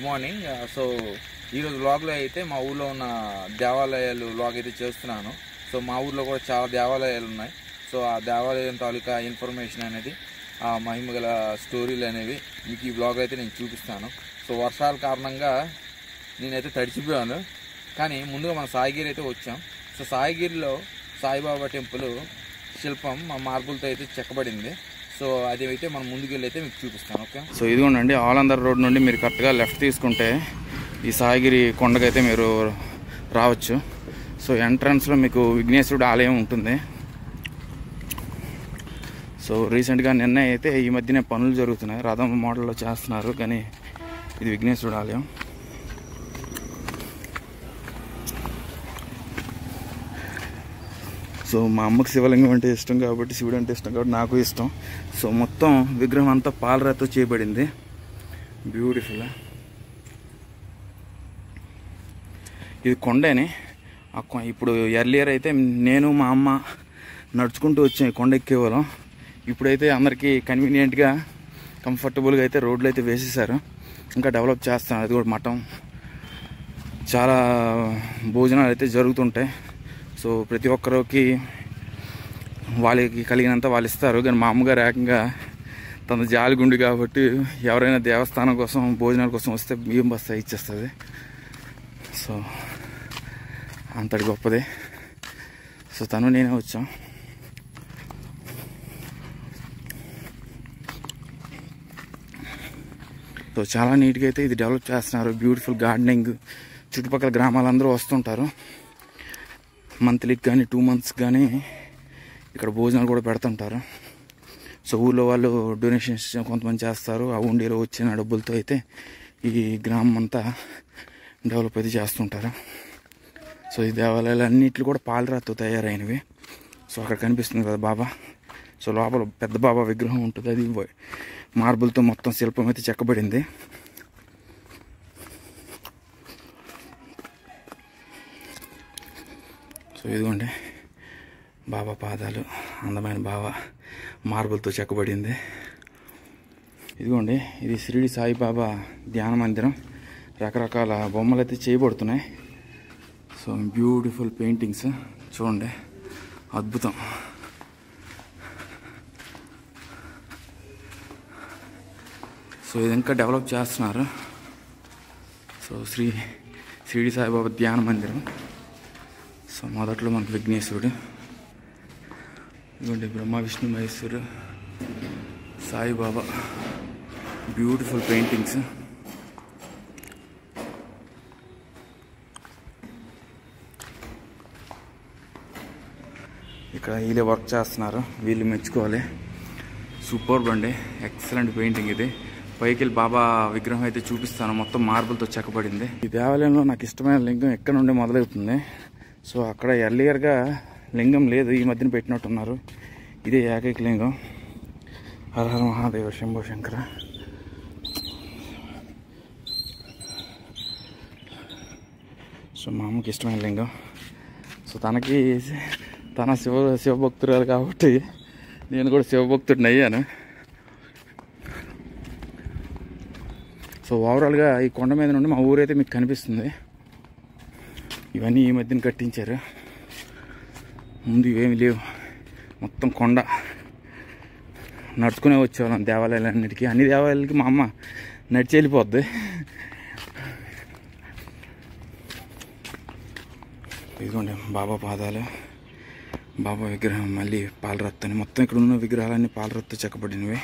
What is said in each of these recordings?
Morning. So ఈరోజు వ్లాగ్లో అయితే మా ఊళ్ళో ఉన్న దేవాలయాలు వ్లాగ్ అయితే చేస్తున్నాను. సో మా ఊర్లో కూడా చాలా దేవాలయాలు ఉన్నాయి. సో ఆ దేవాలయం తాలూకా ఇన్ఫర్మేషన్ అనేది, ఆ మహిమగల స్టోరీలు అనేవి మీకు ఈ వ్లాగ్ అయితే నేను చూపిస్తాను. సో వర్షాల కారణంగా నేనైతే తడిచిపోయాను. కానీ ముందుగా మన సాయిగిరి అయితే వచ్చాం. సో సాయిగిరిలో సాయిబాబా టెంపుల్ శిల్పం మా మార్బుల్తో అయితే చెక్కబడింది. సో అది అయితే మనం ముందుకెళ్ళి అయితే మీకు చూపిస్తాను. ఓకే, సో ఇదిగోండి ఆలందర్ రోడ్ నుండి మీరు కరెక్ట్గా లెఫ్ట్ తీసుకుంటే ఈ సాయిగిరి కొండకైతే మీరు రావచ్చు. సో ఎంట్రన్స్లో మీకు విఘ్నేశ్వరుడు ఆలయం ఉంటుంది. సో రీసెంట్గా నిన్న అయితే ఈ మధ్యనే పనులు జరుగుతున్నాయి, రథం మోడల్లో చేస్తున్నారు, కానీ ఇది విఘ్నేశ్వరుడు ఆలయం. సో మా అమ్మకి శివలింగం అంటే ఇష్టం కాబట్టి, శివుడు అంటే ఇష్టం కాబట్టి నాకు ఇష్టం. సో మొత్తం విగ్రహం అంతా పాలరాతితో చేయబడింది. బ్యూటిఫుల్. ఇది కొండని. ఇప్పుడు ఎర్లియర్ అయితే నేను మా అమ్మ నడుచుకుంటూ వచ్చాం కొండ ఎక్కేవాళ్ళం. ఇప్పుడైతే అందరికీ కన్వీనియంట్గా కంఫర్టబుల్గా అయితే రోడ్లు అయితే వేసేసారు. ఇంకా డెవలప్ చేస్తాను. అది కూడా మఠం, చాలా భోజనాలు అయితే జరుగుతుంటాయి. సో ప్రతి ఒక్కరికి వాళ్ళకి కలిగినంత వాళ్ళు ఇస్తారు. కానీ మా అమ్మగారు ఏకంగా తన జాలిగుండి కాబట్టి ఎవరైనా దేవస్థానం కోసం భోజనాల కోసం వస్తే బియ్యం బస్తా ఇచ్చేస్తుంది. సో అంతటి గొప్పది. సో తను నేనే వచ్చాం. సో చాలా నీట్గా అయితే ఇది డెవలప్ చేస్తున్నారు. Beautiful gardening. చుట్టుపక్కల గ్రామాలందరూ వస్తుంటారు. మంత్లీకి కానీ 2 months కానీ ఇక్కడ భోజనాలు కూడా పెడుతుంటారు. సో ఊళ్ళో వాళ్ళు డొనేషన్స్ కొంతమంది చేస్తారు. ఆ ఉండిలో వచ్చిన డబ్బులతో అయితే ఈ గ్రామం అంతా డెవలప్ అయితే చేస్తుంటారు. సో ఈ దేవాలయాలు అన్నింటిలో కూడా పాలరాతితో తయారైనవి. సో అక్కడ కనిపిస్తుంది కదా బాబా. సో లోపల పెద్ద బాబా విగ్రహం ఉంటుంది. అది మార్బుల్తో మొత్తం శిల్పం అయితే చెక్కబడింది. సో ఇదిగోండి బాబా పాదాలు, అందమైన బాబా మార్బుల్తో చెక్కబడింది. ఇదిగోండి ఇది షిరిడి సాయిబాబా ధ్యాన మందిరం. రకరకాల బొమ్మలు అయితే చేయబడుతున్నాయి. సో బ్యూటిఫుల్ పెయింటింగ్స్ చూడండి, అద్భుతం. సో ఇది ఇంకా డెవలప్ చేస్తున్నారు. సో షిరిడి సాయిబాబా ధ్యాన మందిరం. సో మొదట్లో మనకు విఘ్నేశ్వరుడు, ఇదిగోండి బ్రహ్మ విష్ణు మహేశ్వరు, సాయిబాబా. Beautiful paintings. ఇక్కడ వీళ్ళే వర్క్ చేస్తున్నారు, వీళ్ళు మెచ్చుకోవాలి. సూపర్బ్ అండి, ఎక్సలెంట్ పెయింటింగ్ ఇది. పైకి వెళ్ళి బాబా విగ్రహం అయితే చూపిస్తాను. మొత్తం మార్బుల్తో చెక్కబడింది. ఈ దేవాలయంలో నాకు ఇష్టమైన లింగం ఎక్కడ నుండి మొదలవుతుంది. సో అక్కడ ఎర్లియర్గా లింగం లేదు, ఈ మధ్యన పెట్టినట్టున్నారు. ఇదే ఏకైక లింగం. హర హర మహాదేవ శంభో శంకర. సో మా అమ్మకి ఇష్టమైన లింగం. సో తన శివభక్తురాలు కాబట్టి నేను కూడా శివభక్తుడిని అయ్యాను. సో ఓవరాల్గా ఈ కొండ మీద నుండి మా ఊరైతే మీకు కనిపిస్తుంది. ఇవన్నీ ఈ మధ్యన కట్టించారు, ముందు ఇవేమి లేవు. మొత్తం కొండ. నడుచుకునే వచ్చేవాళ్ళం దేవాలయాలన్నిటికీ. అన్ని దేవాలయాలకి మా అమ్మ నడిచి వెళ్ళిపోద్ది. ఇదిగోండి బాబా పాదాలు, బాబా విగ్రహం మళ్ళీ పాలరత్తని. మొత్తం ఇక్కడ ఉన్న విగ్రహాలన్నీ పాలరత్తో చెక్కబడినవి.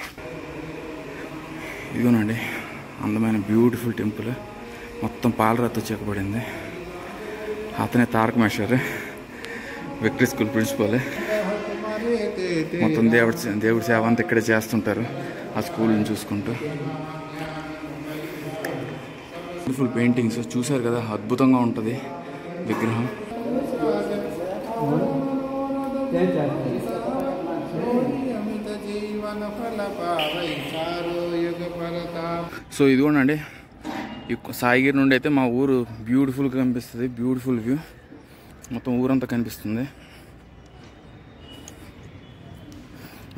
ఇదిగోనండి అందమైన బ్యూటిఫుల్ టెంపుల్, మొత్తం పాలరాతితో చెక్కబడింది. అతనే తారక మేస్టర్, విక్టరీ స్కూల్ ప్రిన్సిపల్. మొత్తం దేవుడి సేవ అంతా ఇక్కడే చేస్తుంటారు, ఆ స్కూల్ని చూసుకుంటూ. బ్యూటిఫుల్ పెయింటింగ్స్ చూశారు కదా, అద్భుతంగా ఉంటుంది విగ్రహం. సో ఇదిగోండి ఈ సాయిగిరి నుండి అయితే మా ఊరు బ్యూటిఫుల్గా కనిపిస్తుంది. బ్యూటిఫుల్ వ్యూ, మొత్తం ఊరంతా కనిపిస్తుంది.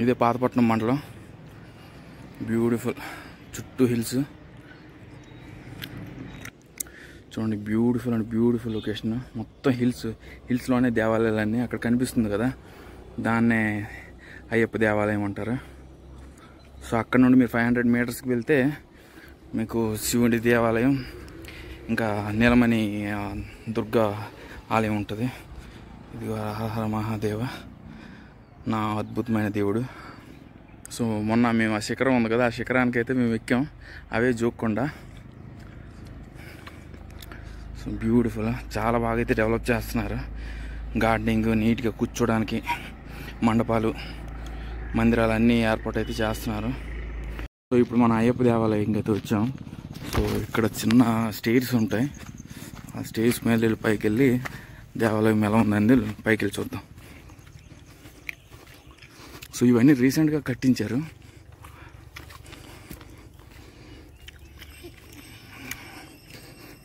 ఇదే పాతపట్నం మండలం. బ్యూటిఫుల్ చుట్టూ హిల్స్. చూడండి, బ్యూటిఫుల్ అండ్ బ్యూటిఫుల్ లొకేషన్. మొత్తం హిల్స్లోనే దేవాలయాలన్నీ అక్కడ కనిపిస్తుంది కదా, దాన్నే అయ్యప్ప దేవాలయం అంటారు. సో అక్కడ నుండి మీరు 500 మీటర్స్కి వెళ్తే మీకు శివుడి దేవాలయం, ఇంకా నీలమణి దుర్గా ఆలయం ఉంటుంది. ఇది హర మహాదేవ, నా అద్భుతమైన దేవుడు. సో మొన్న మేము ఆ శిఖరం ఉంది కదా, ఆ శిఖరానికి అయితే మేము ఎక్కాం, అవే జోక్కుండా. సో బ్యూటిఫుల్, చాలా బాగా అయితే డెవలప్ చేస్తున్నారు. గార్డెనింగ్, నీట్గా కూర్చోడానికి మండపాలు, మందిరాలు అన్నీ ఏర్పాటు అయితే చేస్తున్నారు. సో ఇప్పుడు మన అయ్యప్ప దేవాలయంకి అయితే వచ్చాం. సో ఇక్కడ చిన్న స్టేర్స్ ఉంటాయి, ఆ స్టేర్స్ మీద వెళ్ళి పైకి వెళ్ళి దేవాలయం ఎలా ఉందండి పైకి వెళ్ళి చూద్దాం. సో ఇవన్నీ రీసెంట్గా కట్టించారు.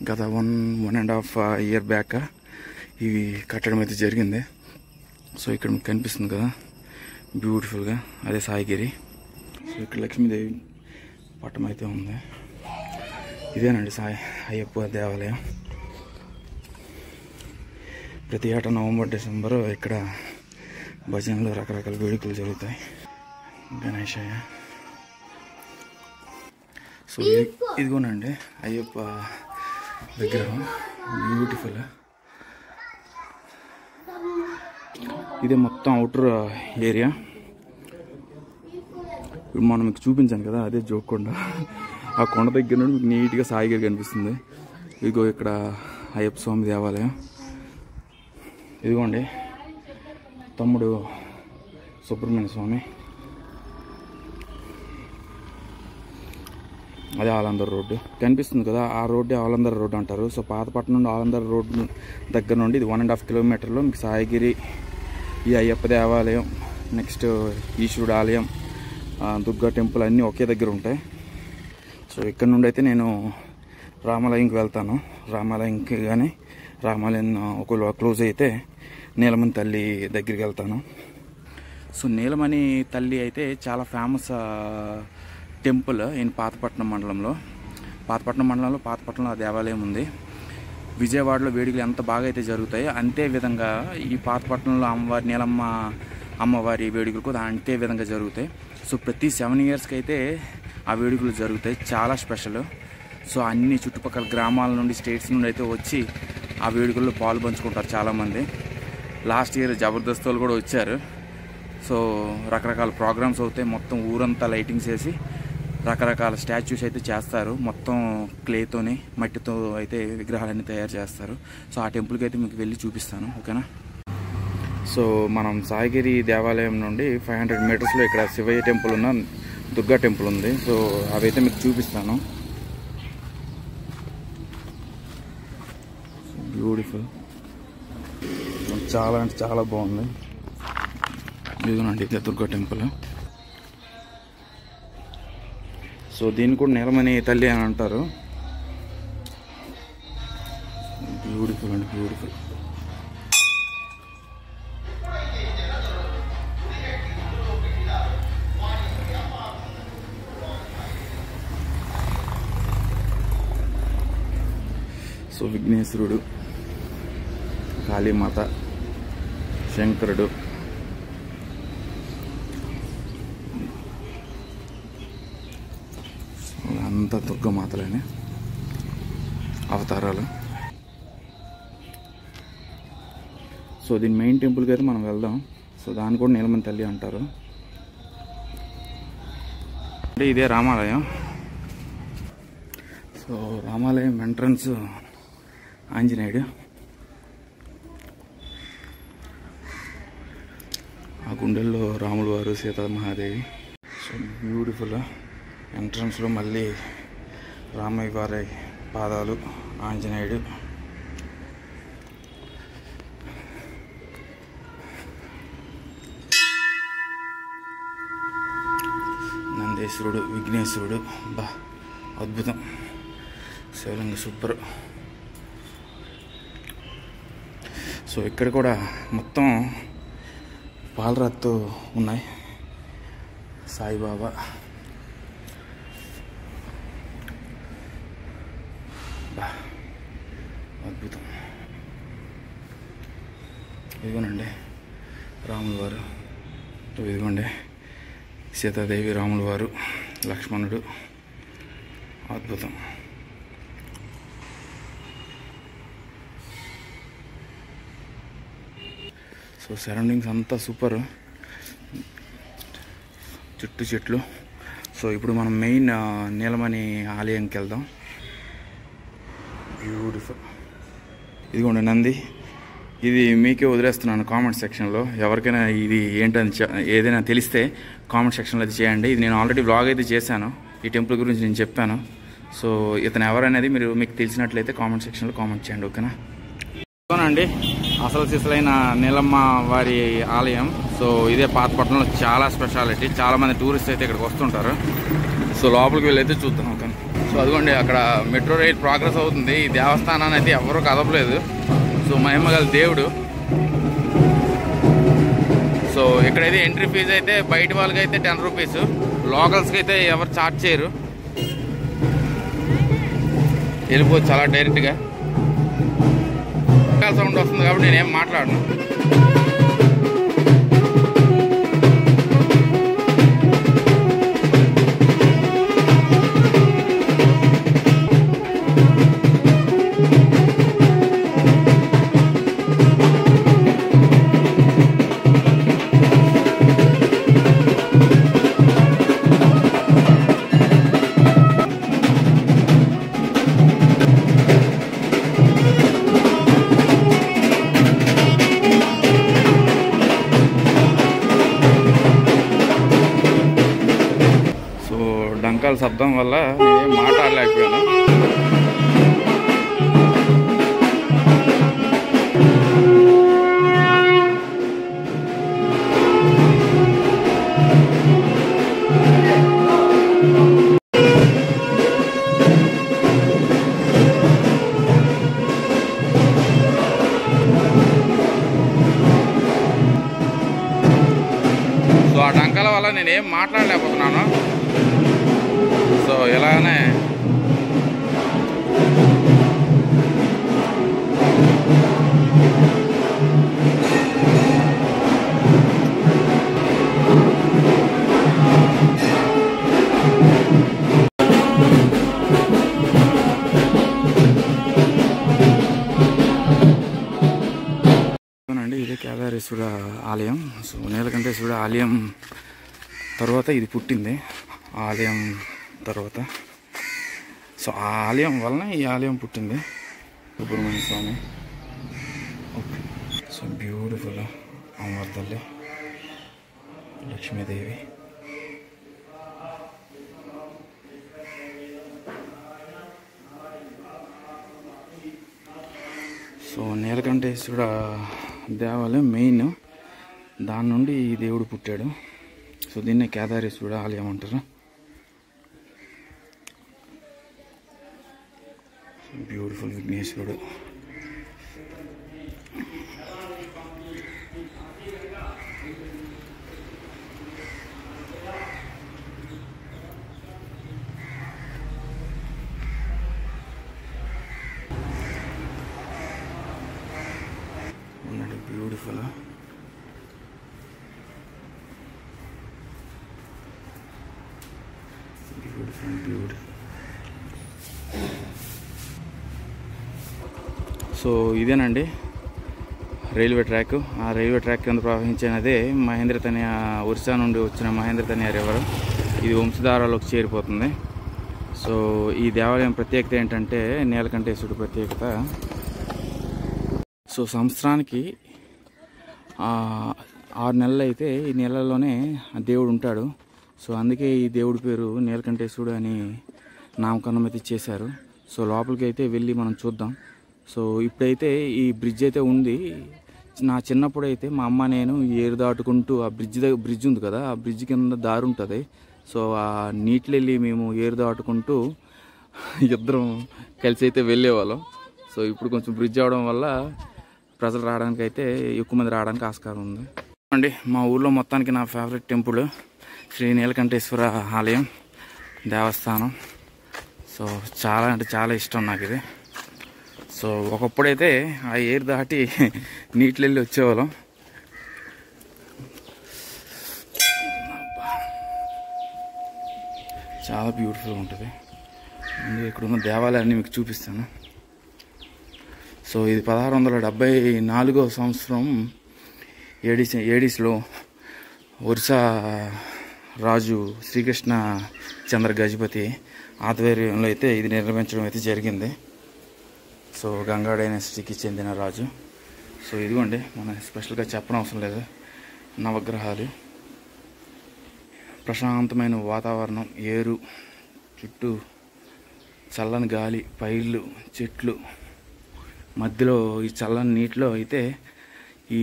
గత 1.5 ఇయర్ బ్యాక్ ఇవి కట్టడం అయితే జరిగింది. సో ఇక్కడ మీకు కనిపిస్తుంది కదా బ్యూటిఫుల్గా, అదే సాయిగిరి. సో ఇక్కడ లక్ష్మీదేవి పట్టం అయితే ఉంది. ఇదేనండి అయ్యప్ప దేవాలయం. ప్రతి ఏటా నవంబర్, డిసెంబర్ ఇక్కడ భజనలు, రకరకాల వేడుకలు జరుగుతాయి. గణేశయ్య. సో ఇదిగోనండి అయ్యప్ప విగ్రహం, బ్యూటిఫుల్. ఇదే మొత్తం అవుటర్ ఏరియా. ఇప్పుడు మనం మీకు చూపించాను కదా, అదే జోక్కొండ. ఆ కొండ దగ్గర నుండి మీకు నీట్గా సాయిగిరి కనిపిస్తుంది. ఇదిగో ఇక్కడ అయ్యప్ప స్వామి దేవాలయం. ఇదిగోండి తమ్ముడు సుబ్రహ్మణ్య స్వామి, అదే ఆలందర్ రోడ్డు కనిపిస్తుంది కదా, ఆ రోడ్డే ఆలందర్ రోడ్డు అంటారు. సో పాతపట్నం నుండి ఆలందర్ రోడ్డు దగ్గర నుండి ఇది 1.5 కిలోమీటర్లో మీకు సాయిగిరి, ఈ అయ్యప్ప దేవాలయం, నెక్స్ట్ ఈశ్వరుడు ఆలయం, దుర్గా టెంపుల్ అన్నీ ఒకే దగ్గర ఉంటాయి. సో ఇక్కడ నుండి అయితే నేను రామాలయంకి వెళ్తాను. రామాలయంకి కానీ రామాలయం ఒకవేళ క్లోజ్ అయితే నీలమణి తల్లి దగ్గరికి వెళ్తాను. సో నీలమణి తల్లి అయితే చాలా ఫేమస్ టెంపుల్ పాతపట్నం మండలంలో. పాతపట్నంలో ఆ దేవాలయం ఉంది. విజయవాడలో వేడుకలు ఎంత బాగా అయితే జరుగుతాయో అంతే విధంగా ఈ పాతపట్నంలో అమ్మవారి నీలమ్మ అమ్మవారి వేడుకలు కూడా అంతే విధంగా జరుగుతాయి. సో ప్రతి 7 ఇయర్స్కి అయితే ఆ వేడుకలు జరుగుతాయి, చాలా స్పెషల్. సో అన్ని చుట్టుపక్కల గ్రామాల నుండి, స్టేట్స్ నుండి అయితే వచ్చి ఆ వేడుకల్లో పాలు పంచుకుంటారు చాలామంది. లాస్ట్ ఇయర్ జబర్దస్త్ వాళ్ళు కూడా వచ్చారు. సో రకరకాల ప్రోగ్రామ్స్ అవుతాయి, మొత్తం ఊరంతా లైటింగ్స్ వేసి రకరకాల స్టాచ్యూస్ అయితే చేస్తారు. మొత్తం క్లేతోని, మట్టితో అయితే విగ్రహాలన్నీ తయారు చేస్తారు. సో ఆ టెంపుల్కి అయితే మీకు వెళ్ళి చూపిస్తాను, ఓకేనా. సో మనం సాయిగిరి దేవాలయం నుండి 500 మీటర్స్లో ఇక్కడ శివయ్య టెంపుల్ ఉన్న దుర్గా టెంపుల్ ఉంది. సో అవైతే మీకు చూపిస్తాను. బ్యూటిఫుల్, చాలా అంటే చాలా బాగుంది. ఇదిగోనండి ఇదే దుర్గా టెంపుల్. సో దీన్ని కూడా నీలమణి తల్లి అని అంటారు. బ్యూటిఫుల్ అండి, బ్యూటిఫుల్. సో విఘ్నేశ్వరుడు, కాళీమాత, శంకరుడు, అంతా దుర్గమాతలనే అవతారాలు. సో దీని మెయిన్ టెంపుల్కి అయితే మనం వెళ్దాం. సో దాన్ని కూడా నీలమణి తల్లి అంటారు. అంటే ఇదే రామాలయం. సో రామాలయం ఎంట్రన్స్ ఆంజనేయుడు, ఆ గుండెల్లో రాముడు వారు, సీతామహాదేవి. So beautiful. ఎంట్రన్స్లో మళ్ళీ రామయ్య వారి పాదాలు, ఆంజనేయుడు, నందేశ్వరుడు, విఘ్నేశ్వరుడు. బా అద్భుతం. శివలింగ సూపర్. సో ఇక్కడ కూడా మొత్తం పాలరాతితో ఉన్నాయి. సాయిబాబా, రాముల వారు, ఇదిగోండి సీతాదేవి, రాముల వారు, లక్ష్మణుడు, అద్భుతం. సో సరౌండింగ్స్ అంతా సూపర్, చుట్టూ చెట్లు. సో ఇప్పుడు మనం మెయిన్ నీలమణి ఆలయంకి వెళ్దాం. బ్యూటిఫుల్. ఇదిగోండి నంది. ఇది మీకే వదిలేస్తున్నాను కామెంట్ సెక్షన్లో. ఎవరికైనా ఇది ఏంటని ఏదైనా తెలిస్తే కామెంట్ సెక్షన్లో అది చేయండి. ఇది నేను ఆల్రెడీ వ్లాగ్ అయితే చేశాను, ఈ టెంపుల్ గురించి నేను చెప్పాను. సో ఇతను ఎవరనేది మీకు తెలిసినట్లయితే కామెంట్ సెక్షన్లో కామెంట్ చేయండి, ఓకేనా? అండి అసలు సిసలైన నీలమ్మ వారి ఆలయం. సో ఇదే పాతపట్నంలో చాలా స్పెషాలిటీ. చాలామంది టూరిస్ట్ అయితే ఇక్కడికి వస్తుంటారు. సో లోపలికి వెళ్ళైతే చూద్దాం, ఓకే? సో అదిగోండి అక్కడ మెట్రో రైల్ ప్రోగ్రెస్ అవుతుంది. ఈ దేవస్థానాన్ని అయితే ఎవరూ కదపలేదు. సో మహిమ గల దేవుడు. సో ఇక్కడైతే ఎంట్రీ ఫీజు అయితే బయట వాళ్ళకి అయితే 10 రూపీస్, లోకల్స్కి అయితే ఎవరు ఛార్జ్ చేయరు. వెళ్ళిపోవచ్చు చాలా డైరెక్ట్గా. సౌండ్ వస్తుంది కాబట్టి నేనేం మాట్లాడను. డంకాల శబ్దం వల్ల నేనేం మాట్లాడలేకపోయాను. సో ఆ డంకాల వల్ల నేనేం మాట్లాడలేకపోతున్నాను. సో ఇలానే ఇదే కేదారేశ్వర ఆలయం. సో నీలకంఠేశ్వర ఆలయం తర్వాత ఇది పుట్టింది, ఆలయం తర్వాత. సో ఆ ఆలయం వలన ఈ ఆలయం పుట్టింది. సుబ్రహ్మణ్య స్వామి. ఓకే. సో బ్యూటిఫుల్ అమ్మవారి తల్లి, లక్ష్మీదేవి. సో నీలకంఠేశ్వర దేవాలయం మెయిన్, దాని నుండి ఈ దేవుడు పుట్టాడు. సో దీన్నే కేదారేశ్వర ఆలయం అంటారు. బ్యూటిఫుల్ విఘ్నేశ్వరుడు. బ్యూటిఫుల్. Beautiful beautiful. సో ఇదేనండి రైల్వే ట్రాక్. ఆ రైల్వే ట్రాక్ కింద ప్రవహించినదే మహేంద్ర తనయ, ఒరిస్సా నుండి వచ్చిన మహేంద్ర తనయ రివర్. ఇది వంశధారలోకి చేరిపోతుంది. సో ఈ దేవాలయం ప్రత్యేకత ఏంటంటే నీలకంఠేశ్వరుడు ప్రత్యేకత. సో సంవత్సరానికి 6 నెలలు అయితే ఈ నెలల్లోనే దేవుడు ఉంటాడు. సో అందుకే ఈ దేవుడి పేరు నీలకంఠేశ్వరుడు అని నామకరణం అయితే చేశారు. సో లోపలికి అయితే వెళ్ళి మనం చూద్దాం. సో ఇప్పుడైతే ఈ బ్రిడ్జ్ అయితే ఉంది. నా చిన్నప్పుడు అయితే మా అమ్మ నేను ఏరు దాటుకుంటూ ఆ బ్రిడ్జ్ ఉంది కదా, ఆ బ్రిడ్జ్ కింద దారి ఉంటుంది. సో ఆ నీటిలో వెళ్ళి మేము ఏరు దాటుకుంటూ ఇద్దరం కలిసి అయితే వెళ్ళేవాళ్ళం. సో ఇప్పుడు కొంచెం బ్రిడ్జ్ అవడం వల్ల ప్రజలు రావడానికి అయితే ఎక్కువ మంది రావడానికి ఆస్కారం ఉంది అండి. మా ఊర్లో మొత్తానికి నా ఫేవరెట్ టెంపుల్ శ్రీ నీలకంఠేశ్వర ఆలయం దేవస్థానం. సో చాలా అంటే చాలా ఇష్టం నాకు ఇది. సో ఒకప్పుడైతే ఆ ఏరు దాటి నీటిలో వెళ్ళి వచ్చేవాళ్ళం. చాలా బ్యూటిఫుల్గా ఉంటుంది. ముందు ఇక్కడ ఉన్న దేవాలయాన్ని మీకు చూపిస్తాను. సో ఇది 1674వ సంవత్సరం ఏడీస్లో ఒరిస్సా రాజు శ్రీకృష్ణ చంద్ర గజపతి ఆధ్వర్యంలో అయితే ఇది నిర్మించడం అయితే జరిగింది. సో గంగా డైనాసిటీకి చెందిన రాజు. సో ఇదిగోండి, మనం స్పెషల్గా చెప్పనవసరం లేదు. నవగ్రహాలు, ప్రశాంతమైన వాతావరణం, ఏరు చుట్టూ చల్లని గాలి, పైర్లు, చెట్లు మధ్యలో ఈ చల్లని నీటిలో అయితే ఈ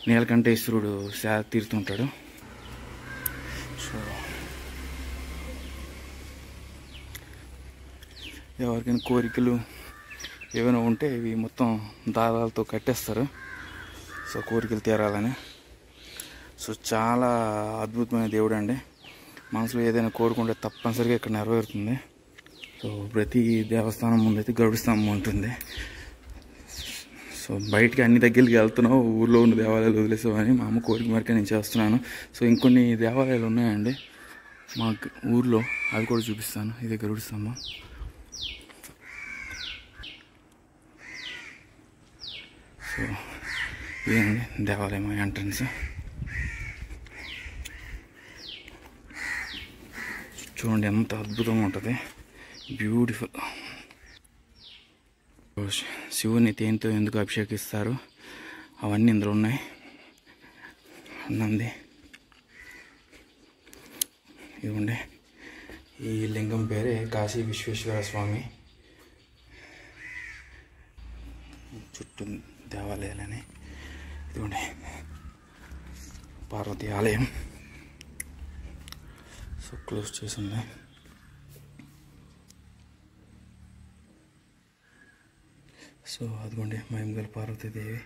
నీలకంఠేశ్వరుడు సేద తీరుతుంటాడు. సో ఎవరికైనా కోరికలు ఏమైనా ఉంటే ఇవి మొత్తం దారాలతో కట్టేస్తారు. సో కోరికలు తీరాలని. సో చాలా అద్భుతమైన దేవుడు అండి. మనసులో ఏదైనా కోరుకుంటే తప్పనిసరిగా ఇక్కడ నెరవేరుతుంది. సో ప్రతి దేవస్థానం ముందైతే గరుడ స్తంభం ఉంటుంది. సో బయటికి అన్ని దగ్గరికి వెళ్తున్నావు, ఊర్లో ఉన్న దేవాలయాలు వదిలేసామని మా అమ్మ కోరిక మేరకు నేను చేస్తున్నాను. సో ఇంకొన్ని దేవాలయాలు ఉన్నాయండి మా ఊర్లో, అవి కూడా చూపిస్తాను. ఇదే గరుడ స్తంభం. సో ఇదేండి దేవాలయం ఎంట్రన్స్. చూడండి ఎంత అద్భుతంగా ఉంటుంది, బ్యూటిఫుల్. శివుని తేనెతో ఎందుకు అభిషేకిస్తారు అవన్నీ ఇందులో ఉన్నాయి. నంది, ఇదిగోండి ఈ లింగం పేరే కాశీ విశ్వేశ్వర స్వామి. చుట్టూ దేవాలయాలని. ఇదిగోండి పార్వతీ ఆలయం. సో క్లోజ్ చేసి ఉంది. సో అదిగోండి మహిమగల పార్వతీదేవి.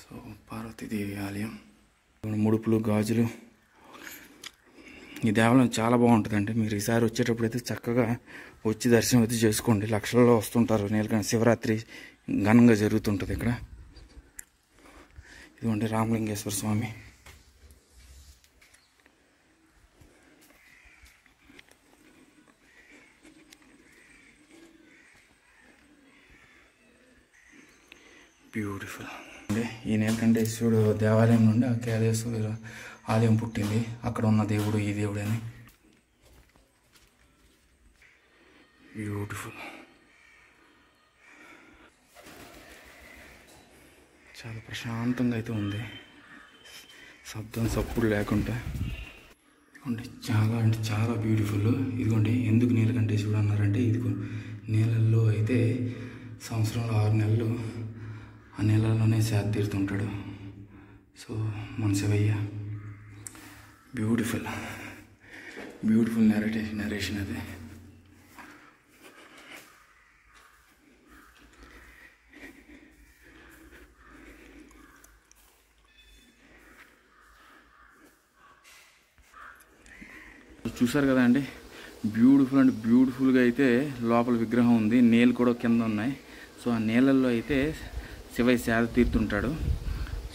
సో పార్వతీదేవి ఆలయం. ముడుపులు, గాజులు. ఈ దేవాలయం చాలా బాగుంటుందండి. మీరు ఈసారి వచ్చేటప్పుడు అయితే చక్కగా వచ్చి దర్శనం అయితే చేసుకోండి. లక్షల్లో వస్తుంటారు. నీలకంఠ శివరాత్రి ఘనంగా జరుగుతుంటుంది ఇక్కడ. ఇదిగోండి రామలింగేశ్వర స్వామి. బ్యూటిఫుల్ అండి. ఈ నీలకంఠేశ్వరుడు దేవాలయం నుండి ఆ కేదారేశ్వర ఆలయం పుట్టింది. అక్కడ ఉన్న దేవుడు ఈ దేవుడు అని. బ్యూటిఫుల్. చాలా ప్రశాంతంగా అయితే ఉంది, శబ్దం సప్పుడు లేకుండా. ఇదిగోండి చాలా అంటే చాలా బ్యూటిఫుల్. ఇదిగోండి ఎందుకు నీలకంఠేశ్వరుడు అన్నారంటే, ఇదిగో నీళ్ళల్లో అయితే సంవత్సరంలో 6 నెలలు ఆ నీళ్ళలోనే సేద తీరుతుంటాడు. సో మన శివయ్య. బ్యూటిఫుల్ బ్యూటిఫుల్ నరేషన్ అది. చూసారు కదా అండి, బ్యూటిఫుల్ అండ్ బ్యూటిఫుల్గా అయితే లోపల విగ్రహం ఉంది. నీళ్ళు కూడా కింద ఉన్నాయి. సో ఆ నీళ్ళల్లో అయితే శివయ్య సేద తీరుతుంటాడు.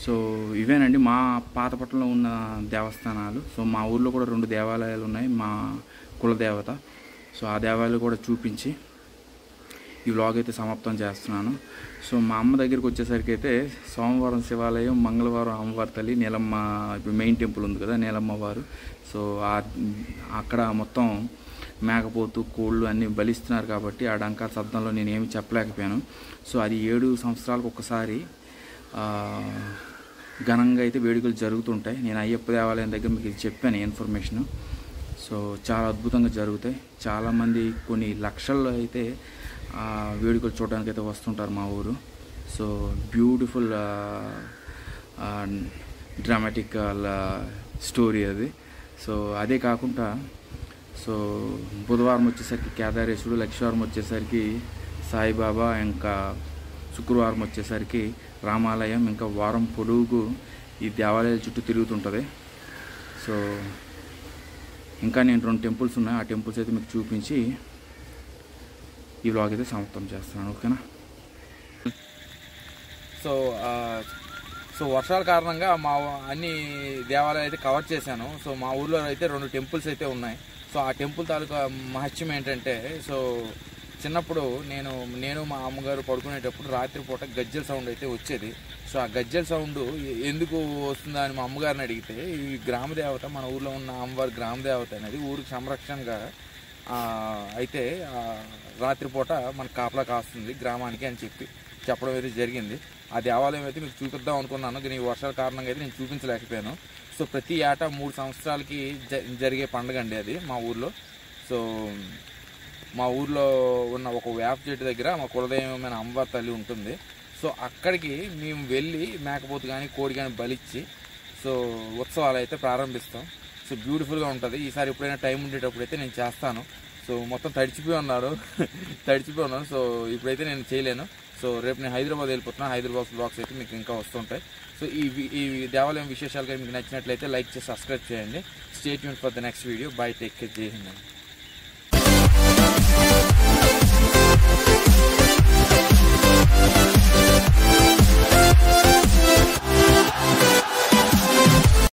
సో ఇవేనండి మా పాతపట్నంలో ఉన్న దేవస్థానాలు. సో మా ఊర్లో కూడా 2 దేవాలయాలు ఉన్నాయి, మా కులదేవత. సో ఆ దేవాలయాలు కూడా చూపించి ఈ వ్లాగ్ అయితే సమాప్తం చేస్తున్నాను. సో మా అమ్మ దగ్గరికి వచ్చేసరికి అయితే సోమవారం శివాలయం, మంగళవారం అమ్మవారి తల్లి నీలమ్మ, ఇప్పుడు మెయిన్ టెంపుల్ ఉంది కదా నీలమ్మ వారు. సో అక్కడ మొత్తం మేకపోతు, కోళ్ళు అన్నీ బలిస్తున్నారు కాబట్టి ఆ డంకా శబ్దంలో నేను ఏమి చెప్పలేకపోయాను. సో అది 7 సంవత్సరాలకు ఒకసారి ఘనంగా అయితే వేడుకలు జరుగుతుంటాయి. నేను అయ్యప్ప దేవాలయం దగ్గర మీకు ఇది చెప్పాను ఇన్ఫర్మేషను. సో చాలా అద్భుతంగా జరుగుతాయి. చాలామంది కొన్ని లక్షల్లో అయితే వేడుకలు చూడడానికి అయితే వస్తుంటారు మా ఊరు. సో బ్యూటిఫుల్ డ్రామాటిక్ స్టోరీ అది. సో అదే కాకుండా సో బుధవారం వచ్చేసరికి కేదారేశ్వరుడు, లక్షవారం వచ్చేసరికి సాయిబాబా, ఇంకా శుక్రవారం వచ్చేసరికి రామాలయం, ఇంకా వారం పొడుగు ఈ దేవాలయాల చుట్టూ తిరుగుతుంటుంది. సో ఇంకా నేను 2 టెంపుల్స్ ఉన్నాయి, ఆ టెంపుల్స్ అయితే మీకు చూపించి ఈ వ్లాగ్ అయితే సమాప్తం చేస్తున్నాను. ఓకేనా? సో సో వర్షాల కారణంగా మా అన్ని దేవాలయాలు అయితే కవర్ చేశాను. సో మా ఊర్లో అయితే 2 టెంపుల్స్ అయితే ఉన్నాయి. సో ఆ టెంపుల్ తాలూకా మహత్యం ఏంటంటే, సో చిన్నప్పుడు నేను మా అమ్మగారు పడుకునేటప్పుడు రాత్రిపూట గజ్జెల సౌండ్ అయితే వచ్చేది. సో ఆ గజ్జెల సౌండ్ ఎందుకు వస్తుందా అని మా అమ్మగారిని అడిగితే, ఈ గ్రామదేవత, మన ఊర్లో ఉన్న అమ్మవారి గ్రామదేవత అనేది ఊరికి సంరక్షణగా అయితే రాత్రిపూట మనకు కాపలా కాస్తుంది గ్రామానికి అని చెప్పడం అయితే జరిగింది. ఆ దేవాలయం అయితే మీకు చూపిద్దాం అనుకున్నాను, కానీ ఈ వర్షాల కారణంగా అయితే నేను చూపించలేకపోయాను. సో ప్రతి ఏటా 3 సంవత్సరాలకి జరిగే పండుగ అండి అది మా ఊర్లో. సో మా ఊర్లో ఉన్న ఒక వేప చెట్టు దగ్గర మా కులదైవమైన అమ్మవారి తల్లి ఉంటుంది. సో అక్కడికి మేము వెళ్ళి మేకపోతు కానీ కోడి కానీ బలిచ్చి సో ఉత్సవాలు అయితే ప్రారంభిస్తాం. సో బ్యూటిఫుల్గా ఉంటుంది. ఈసారి ఎప్పుడైనా టైం ఉండేటప్పుడు అయితే నేను చేస్తాను. సో మొత్తం తడిచిపోయి ఉన్నాను. సో ఇప్పుడైతే నేను చేయలేను. సో రేపు నేను హైదరాబాద్ వెళ్ళిపోతున్నాను. హైదరాబాద్ బ్లాగ్స్ అయితే మీకు ఇంకా వస్తుంటాయి. సో ఈ దేవాలయం విశేషాలు కానీ మీకు నచ్చినట్లయితే లైక్ చేసి సబ్స్క్రైబ్ చేయండి. Stay tuned for the next video. By, take care, జై హింద్.